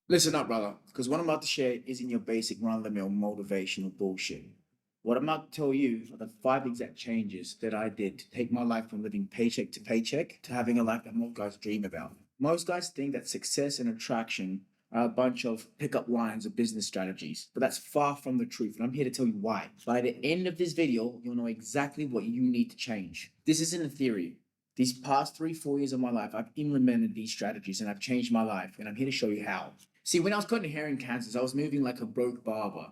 Listen up, brother, because what I'm about to share isn't your basic run-of-the-mill motivational bullshit. What I'm about to tell you are the five exact changes that I did to take my life from living paycheck to paycheck to having a life that most guys dream about. Most guys think that success and attraction are a bunch of pickup lines or business strategies, but that's far from the truth, and I'm here to tell you why. By the end of this video, you'll know exactly what you need to change. This isn't a theory. These past 3, 4 years of my life, I've implemented these strategies and I've changed my life, and I'm here to show you how. See, when I was cutting hair in Kansas, I was moving like a broke barber.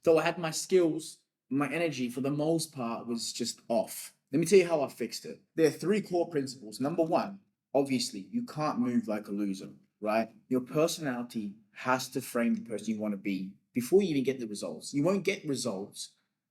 Though I had my skills, my energy for the most part was just off. Let me tell you how I fixed it. There are three core principles. Number one, obviously, you can't move like a loser, right? Your personality has to frame the person you want to be before you even get the results. You won't get results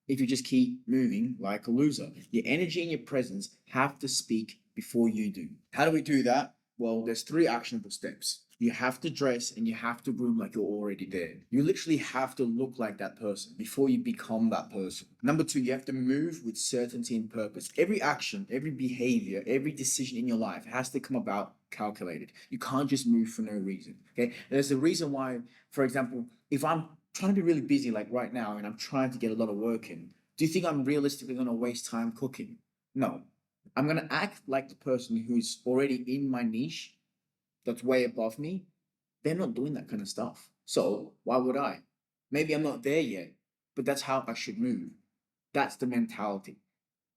if you just keep moving like a loser. Your energy and your presence have to speak before you do. How do we do that? Well, there's three actionable steps. You have to dress and you have to groom like you're already there. You literally have to look like that person before you become that person. Number two, you have to move with certainty and purpose. Every action, every behavior, every decision in your life has to come about calculated. You can't just move for no reason. Okay. There's a reason why, for example, if I'm trying to be really busy like right now and I'm trying to get a lot of work in, do you think I'm realistically going to waste time cooking? No. I'm going to act like the person who's already in my niche that's way above me. They're not doing that kind of stuff. So why would I? Maybe I'm not there yet, but that's how I should move. That's the mentality.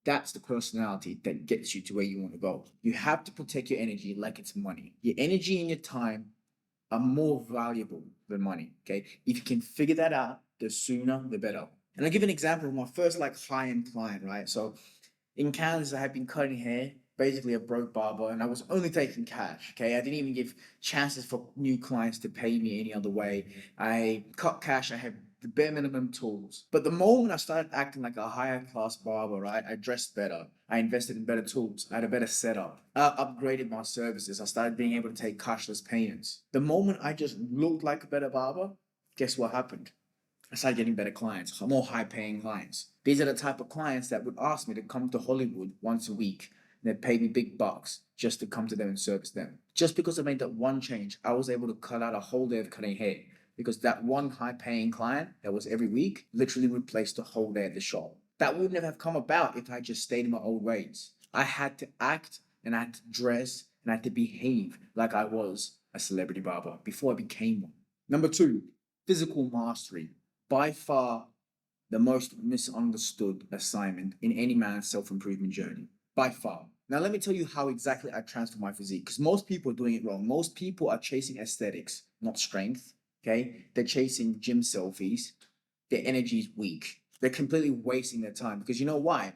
That's the personality that gets you to where you want to go. You have to protect your energy like it's money. Your energy and your time are more valuable than money. Okay. If you can figure that out, the sooner the better. And I'll give an example of my first like high-end client, right? So in Kansas, I had been cutting hair, basically a broke barber, and I was only taking cash. Okay, I didn't even give chances for new clients to pay me any other way. I cut cash. I had the bare minimum tools. But the moment I started acting like a higher class barber, right, I dressed better. I invested in better tools. I had a better setup. I upgraded my services. I started being able to take cashless payments. The moment I just looked like a better barber, guess what happened? I started getting better clients, more high paying clients. These are the type of clients that would ask me to come to Hollywood once a week. And they'd pay me big bucks just to come to them and service them. Just because I made that one change, I was able to cut out a whole day of cutting hair because that one high paying client that was every week literally replaced the whole day at the shop. That wouldn't have come about if I just stayed in my old ways. I had to act and I had to dress and I had to behave like I was a celebrity barber before I became one. Number two, physical mastery. By far the most misunderstood assignment in any man's self-improvement journey. By far. Now, let me tell you how exactly I transform my physique, because most people are doing it wrong. Most people are chasing aesthetics, not strength. Okay? They're chasing gym selfies. Their energy is weak. They're completely wasting their time because you know why?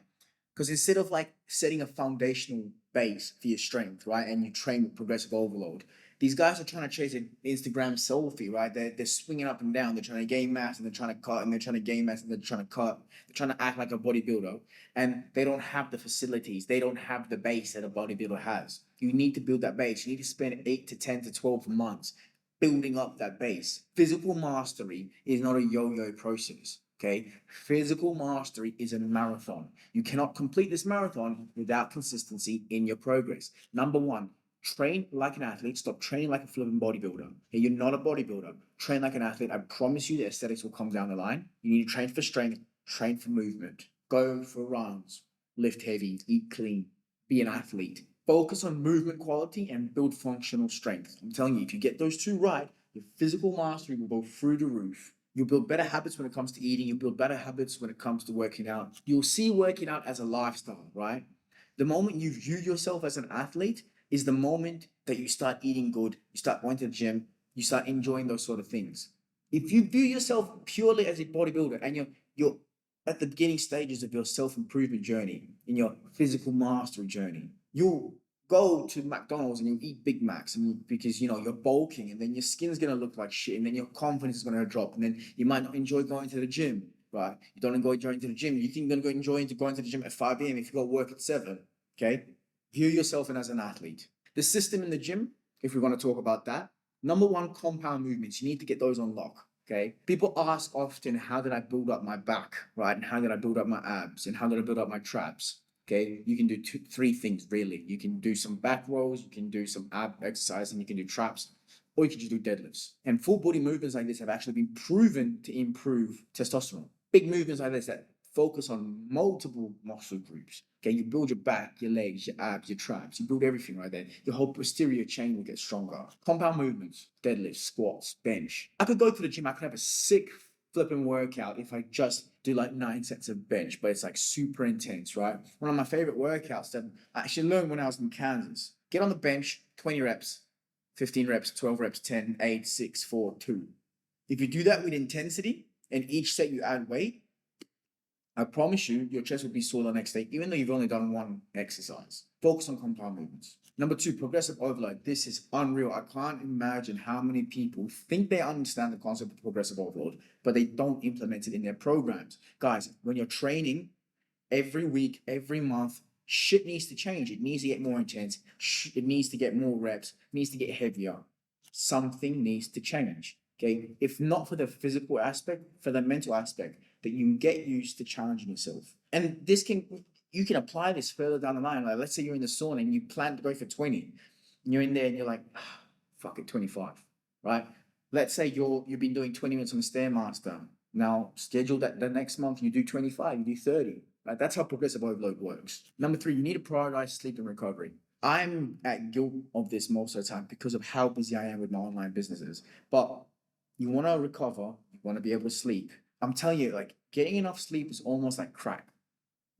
Because instead of like setting a foundational base for your strength, right, and you train with progressive overload, these guys are trying to chase an Instagram selfie, right? They're swinging up and down. They're trying to gain mass and they're trying to cut and they're trying to gain mass and they're trying to cut. They're trying to act like a bodybuilder and they don't have the facilities. They don't have the base that a bodybuilder has. You need to build that base. You need to spend 8 to 10 to 12 months building up that base. Physical mastery is not a yo-yo process. Okay, physical mastery is a marathon. You cannot complete this marathon without consistency in your progress. Number one, train like an athlete. Stop training like a flipping bodybuilder. Okay, you're not a bodybuilder. Train like an athlete. I promise you the aesthetics will come down the line. You need to train for strength, train for movement, go for runs, lift heavy, eat clean, be an athlete. Focus on movement quality and build functional strength. I'm telling you, if you get those two right, your physical mastery will go through the roof. You'll build better habits when it comes to eating. You'll build better habits when it comes to working out. You'll see working out as a lifestyle, right? The moment you view yourself as an athlete is the moment that you start eating good, you start going to the gym, you start enjoying those sort of things. If you view yourself purely as a bodybuilder and you're at the beginning stages of your self-improvement journey, in your physical mastery journey, you'll go to McDonald's and you eat Big Macs and because you know you're bulking and then your skin's gonna look like shit and then your confidence is gonna drop and then you might not enjoy going to the gym, right? You don't enjoy going to the gym. You think you're gonna enjoy going to the gym at 5 a.m. if you got work at 7. Okay? View yourself as an athlete. The system in the gym, if we want to talk about that, number one, compound movements. You need to get those on lock. Okay. People ask often, how did I build up my back, right? And how did I build up my abs? And how did I build up my traps? Okay, you can do three things really. You can do some back rolls, you can do some ab exercise, and you can do traps. or you can just do deadlifts. And full body movements like this have actually been proven to improve testosterone. Big movements like this that focus on multiple muscle groups. Okay, you build your back, your legs, your abs, your traps. You build everything right there. Your whole posterior chain will get stronger. Compound movements, deadlifts, squats, bench. I could go to the gym. I could have a sick flipping workout if I just do like 9 sets of bench, but it's like super intense, right? One of my favorite workouts that I actually learned when I was in Kansas. Get on the bench, 20 reps, 15 reps, 12 reps, 10, 8, 6, 4, 2. If you do that with intensity and each set you add weight, I promise you, your chest will be sore the next day, even though you've only done one exercise. Focus on compound movements. Number 2, progressive overload. This is unreal. I can't imagine how many people think they understand the concept of progressive overload, but they don't implement it in their programs. Guys, when you're training every week, every month, shit needs to change. It needs to get more intense. It needs to get more reps. It needs to get heavier. Something needs to change. Okay, if not for the physical aspect, for the mental aspect, that you can get used to challenging yourself. And you can apply this further down the line. Like, let's say you're in the sauna and you plan to go for 20, and you're in there and you're like, fuck it, 25, right? Let's say you've been doing 20 minutes on the Stairmaster. Now schedule that the next month you do 25, you do 30. Right? That's how progressive overload works. Number 3, you need to prioritize sleep and recovery. I'm at guilt of this most of the time because of how busy I am with my online businesses. But you want to recover, you want to be able to sleep. I'm telling you, like, getting enough sleep is almost like crack.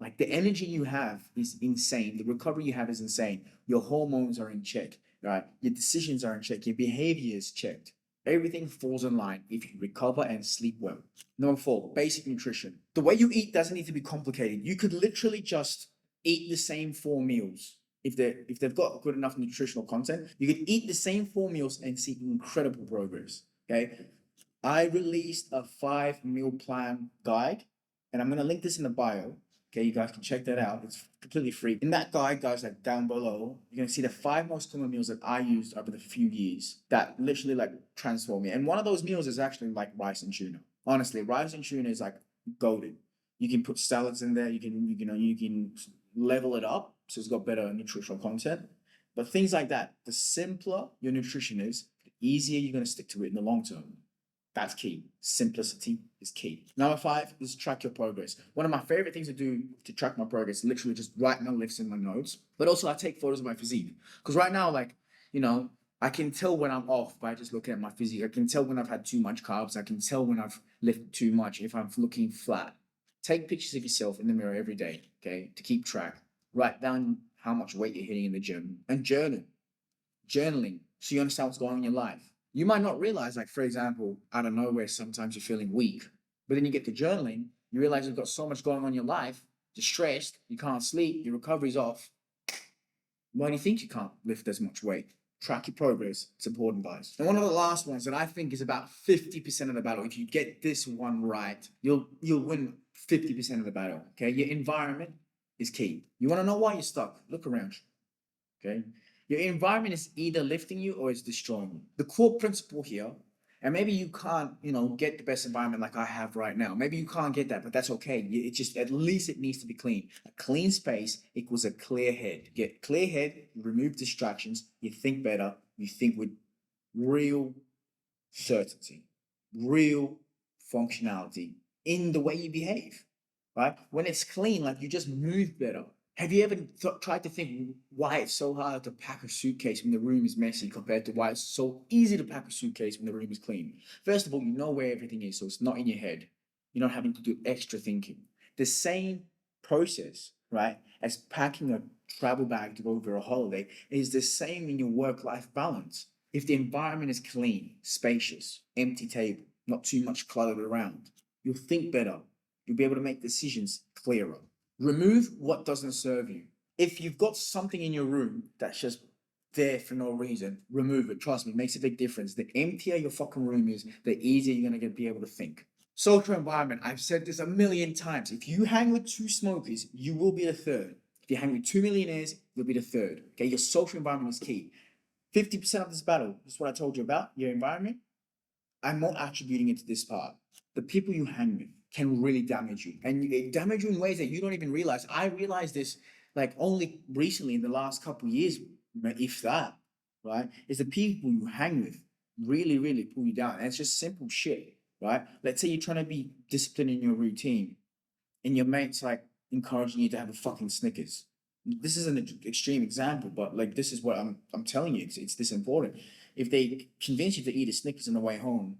Like, the energy you have is insane. The recovery you have is insane. Your hormones are in check, right? Your decisions are in check. Your behavior is checked. Everything falls in line if you recover and sleep well. Number 4, basic nutrition. The way you eat doesn't need to be complicated. You could literally just eat the same 4 meals. If they've got good enough nutritional content, you could eat the same 4 meals and see incredible progress. Okay, I released a 5 meal plan guide, and I'm gonna link this in the bio. Okay, you guys can check that out. It's completely free. In that guide, guys, like down below, you're gonna see the 5 most common meals that I used over the few years that literally like transformed me. And one of those meals is actually like rice and tuna. Honestly, rice and tuna is like golden. You can put salads in there. You can level it up so it's got better nutritional content. But things like that, the simpler your nutrition is, the easier you're going to stick to it in the long term. That's key. Simplicity is key. Number 5 is track your progress. One of my favorite things to do to track my progress is literally just write my lifts in my notes. But also I take photos of my physique. Because right now, like, I can tell when I'm off by just looking at my physique. I can tell when I've had too much carbs. I can tell when I've lifted too much, if I'm looking flat. Take pictures of yourself in the mirror every day, okay, to keep track. Write down how much weight you're hitting in the gym, and journaling, so you understand what's going on in your life. You might not realize, like, for example, out of nowhere, sometimes you're feeling weak, but then you get to journaling, you realize you've got so much going on in your life, you're stressed, you can't sleep, your recovery's off. Why do you think you can't lift as much weight? Track your progress. It's important, guys. And one of the last ones that I think is about 50% of the battle. If you get this one right, you'll win 50% of the battle. Okay, your environment is key. You want to know why you're stuck? Look around you. Okay, your environment is either lifting you or it's destroying you. The core principle here, and maybe you can't, get the best environment like I have right now. Maybe you can't get that, but that's okay. It just, at least it needs to be clean. A clean space equals a clear head. Get clear head, you remove distractions, you think better, you think with real certainty, real functionality in the way you behave, right? When it's clean, like, you just move better. Have you ever tried to think why it's so hard to pack a suitcase when the room is messy compared to why it's so easy to pack a suitcase when the room is clean? First of all, you know where everything is, so it's not in your head. You're not having to do extra thinking. The same process, right, as packing a travel bag to go over a holiday is the same in your work-life balance. If the environment is clean, spacious, empty table, not too much cluttered around, you'll think better. You'll be able to make decisions clearer. Remove what doesn't serve you. If you've got something in your room that's just there for no reason, remove it. Trust me, it makes a big difference. The emptier your fucking room is, the easier you're going to be able to think. Social environment. I've said this a million times. If you hang with 2 smokers, you will be the third. If you hang with 2 millionaires, you'll be the third. Okay, your social environment is key. 50% of this battle, this is what I told you about, your environment. I'm not attributing it to this part. The people you hang with can really damage you, and they damage you in ways that you don't even realize. I realized this like only recently in the last couple of years, if that, right? Is the people you hang with. really, really pull you down. And it's just simple shit, right? Let's say you're trying to be disciplined in your routine and your mate's like encouraging you to have a fucking Snickers. This is an extreme example, but like this is what I'm telling you. It's this important. If they convince you to eat a Snickers on the way home,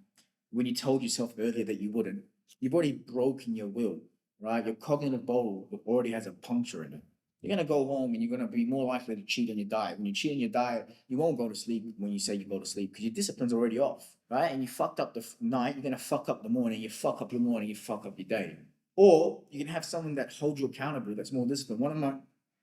when you told yourself earlier that you wouldn't, you've already broken your will, right? Your cognitive bottle already has a puncture in it. You're gonna go home and you're gonna be more likely to cheat on your diet. When you cheat on your diet, you won't go to sleep when you say you go to sleep because your discipline's already off, right? And you fucked up the night, you're gonna fuck up the morning. You fuck up your morning, you fuck up your day. Or you can have someone that holds you accountable, that's more disciplined. One of my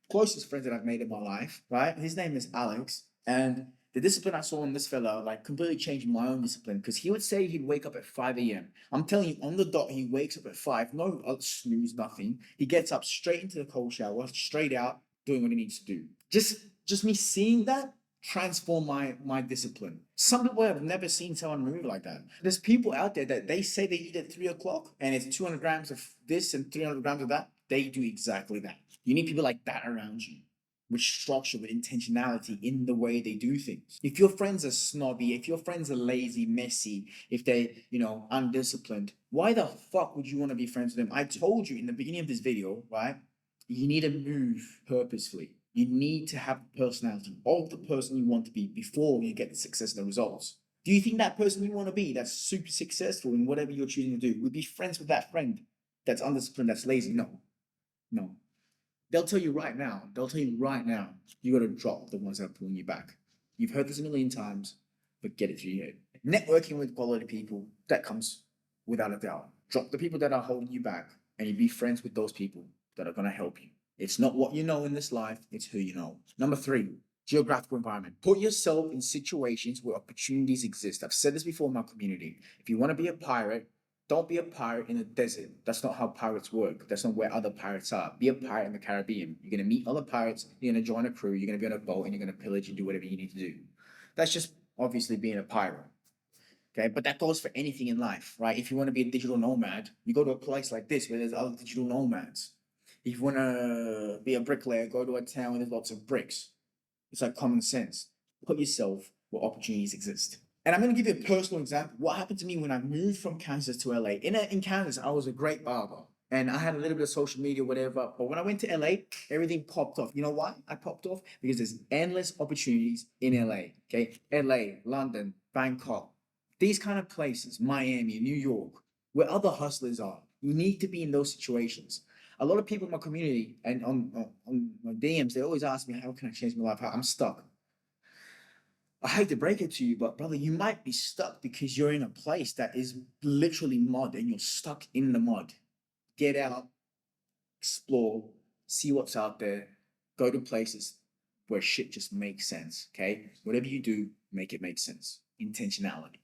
closest friends that I've made in my life, right? His name is Alex. And the discipline I saw in this fella like completely changed my own discipline because he would say he'd wake up at 5 a.m. I'm telling you, on the dot, he wakes up at 5, no snooze, nothing. He gets up straight into the cold shower, straight out, doing what he needs to do. Just me seeing that transform my discipline. Some people have never seen someone move like that. There's people out there that they say they eat at 3 o'clock and it's 200 grams of this and 300 grams of that. They do exactly that. You need people like that around you with structure, with intentionality in the way they do things. If your friends are snobby, if your friends are lazy, messy, if they, undisciplined, why the fuck would you want to be friends with them? I told you in the beginning of this video, right? You need to move purposefully. You need to have the personality of the person you want to be before you get the success and the results. Do you think that person you want to be that's super successful in whatever you're choosing to do would be friends with that friend that's undisciplined, that's lazy? No. No. They'll tell you right now, you got to drop the ones that are pulling you back. You've heard this a million times, but get it through your head. Networking with quality people, that comes without a doubt. Drop the people that are holding you back and you be friends with those people that are going to help you. It's not what you know in this life, it's who you know. Number 3, geographical environment. Put yourself in situations where opportunities exist. I've said this before in my community. If you want to be a pirate, don't be a pirate in a desert. That's not how pirates work. That's not where other pirates are. Be a pirate in the Caribbean. You're going to meet other pirates. You're going to join a crew. You're going to be on a boat and you're going to pillage and do whatever you need to do. That's just obviously being a pirate. Okay, but that goes for anything in life, right? If you want to be a digital nomad, you go to a place like this where there's other digital nomads. If you want to be a bricklayer, go to a town where there's lots of bricks. It's like common sense. Put yourself where opportunities exist. And I'm going to give you a personal example. What happened to me when I moved from Kansas to LA? In Kansas, I was a great barber and I had a little bit of social media, whatever. But when I went to LA, everything popped off. You know why I popped off? Because there's endless opportunities in LA. Okay, LA, London, Bangkok, these kind of places, Miami, New York, where other hustlers are. You need to be in those situations. A lot of people in my community and on my DMs, they always ask me, how can I change my life? I'm stuck. I hate to break it to you, but brother, you might be stuck because you're in a place that is literally mud and you're stuck in the mud. Get out, explore, see what's out there, go to places where shit just makes sense. Okay. Whatever you do, make it make sense. Intentionality.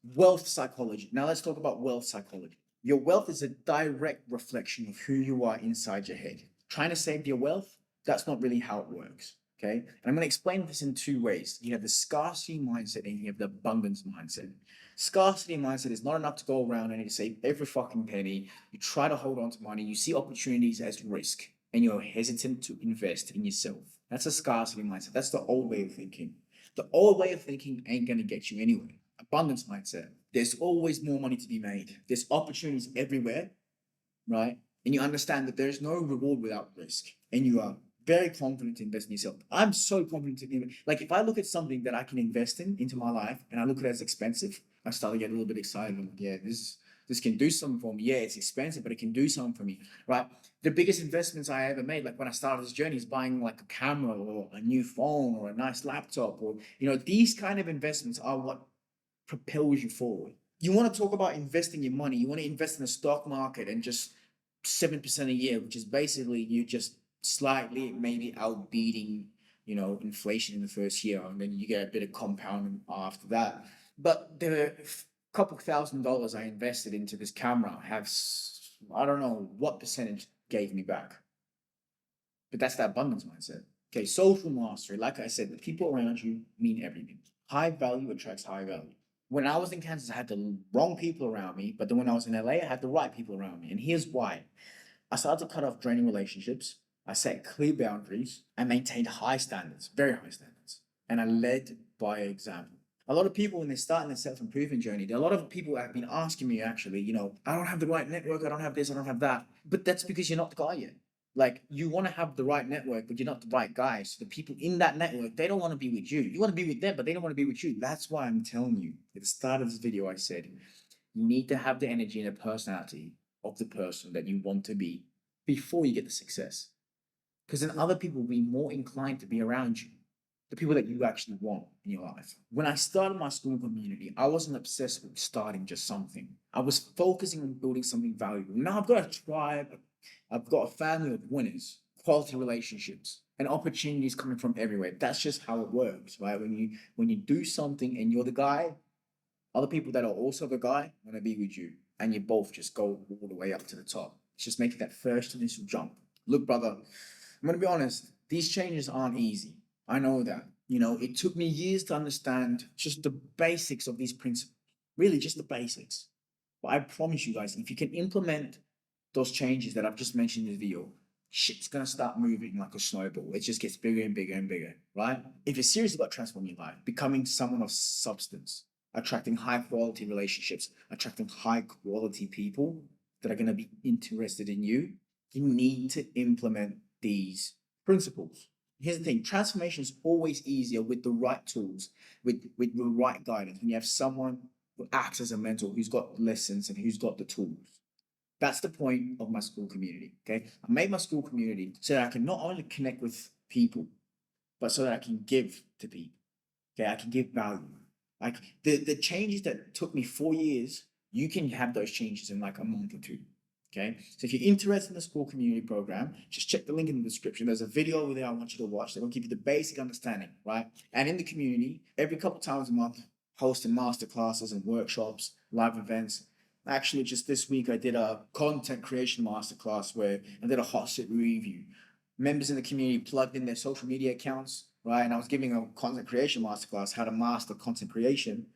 Wealth psychology. Now let's talk about wealth psychology. Your wealth is a direct reflection of who you are inside your head. Trying to save your wealth, that's not really how it works. Okay. And I'm going to explain this in 2 ways. You have the scarcity mindset and you have the abundance mindset. Scarcity mindset is not enough to go around and you save every fucking penny. You try to hold on to money. You see opportunities as risk and you're hesitant to invest in yourself. That's a scarcity mindset. That's the old way of thinking. The old way of thinking ain't going to get you anywhere. Abundance mindset. There's always more money to be made. There's opportunities everywhere, right? And you understand that there's no reward without risk. And you are very confident to invest in yourself. I'm so confident in like if I look at something that I can invest into my life and I look at it as expensive, I start to get a little bit excited. I'm like, yeah, this can do something for me. Yeah, it's expensive, but it can do something for me, right? The biggest investments I ever made, like when I started this journey, is buying like a camera or a new phone or a nice laptop, or these kind of investments are what propels you forward. You want to talk about investing your money. You want to invest in the stock market and just 7% a year, which is basically you just slightly maybe outbeating, inflation in the first year, and then you get a bit of compounding after that. But the couple $1,000 I invested into this camera have, I don't know what percentage gave me back. But that's the abundance mindset. Okay, social mastery. Like I said, the people around you mean everything. High value attracts high value. When I was in Kansas, I had the wrong people around me, but then when I was in LA, I had the right people around me. And here's why. I started to cut off draining relationships. I set clear boundaries. I maintained high standards, very high standards. And I led by example. A lot of people, when they're starting their self-improvement journey, a lot of people have been asking me actually, I don't have the right network, I don't have this, I don't have that. But that's because you're not the guy yet. Like, you want to have the right network, but you're not the right guy. So the people in that network, they don't want to be with you. You want to be with them, but they don't want to be with you. That's why I'm telling you at the start of this video, I said, you need to have the energy and the personality of the person that you want to be before you get the success. Because then other people will be more inclined to be around you, the people that you actually want in your life. When I started my school community, I wasn't obsessed with starting just something. I was focusing on building something valuable. Now I've got a tribe, I've got a family of winners, quality relationships, and opportunities coming from everywhere. That's just how it works, right? When you do something and you're the guy, other people that are also the guy want to be with you, and you both just go all the way up to the top. It's just making that first initial jump. Look, brother, I'm gonna be honest. These changes aren't easy. I know that. It took me years to understand just the basics of these principles. Really, just the basics. But I promise you guys, if you can implement those changes that I've just mentioned in the video, shit's gonna start moving like a snowball. It just gets bigger and bigger and bigger, right? If you're serious about transforming your life, becoming someone of substance, attracting high quality relationships, attracting high quality people that are gonna be interested in you, you need to implement these principles. Here's the thing, transformation is always easier with the right tools, with the right guidance. When you have someone who acts as a mentor, who's got lessons and who's got the tools. That's the point of my school community. Okay. I made my school community so that I can not only connect with people, but so that I can give to people. Okay. I can give value. Like the changes that took me 4 years, you can have those changes in like a month or two. Okay. So if you're interested in the school community program, just check the link in the description. There's a video over there I want you to watch that will give you the basic understanding, right? And in the community, every couple times a month, hosting master classes and workshops, live events. Actually, just this week, I did a content creation masterclass where I did a hot sit review. Members in the community plugged in their social media accounts, right? And I was giving a content creation masterclass, how to master content creation.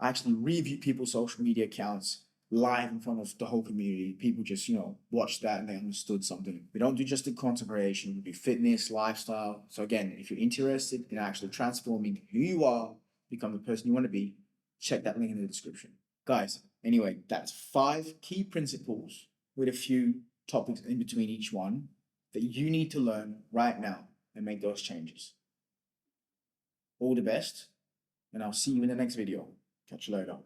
I actually reviewed people's social media accounts live in front of the whole community. People just, watched that and they understood something. We don't do just the content creation, we do fitness, lifestyle. So again, if you're interested in actually transforming who you are, become the person you want to be, check that link in the description. Guys, anyway, that's 5 key principles with a few topics in between each one that you need to learn right now and make those changes. All the best, and I'll see you in the next video. Catch you later.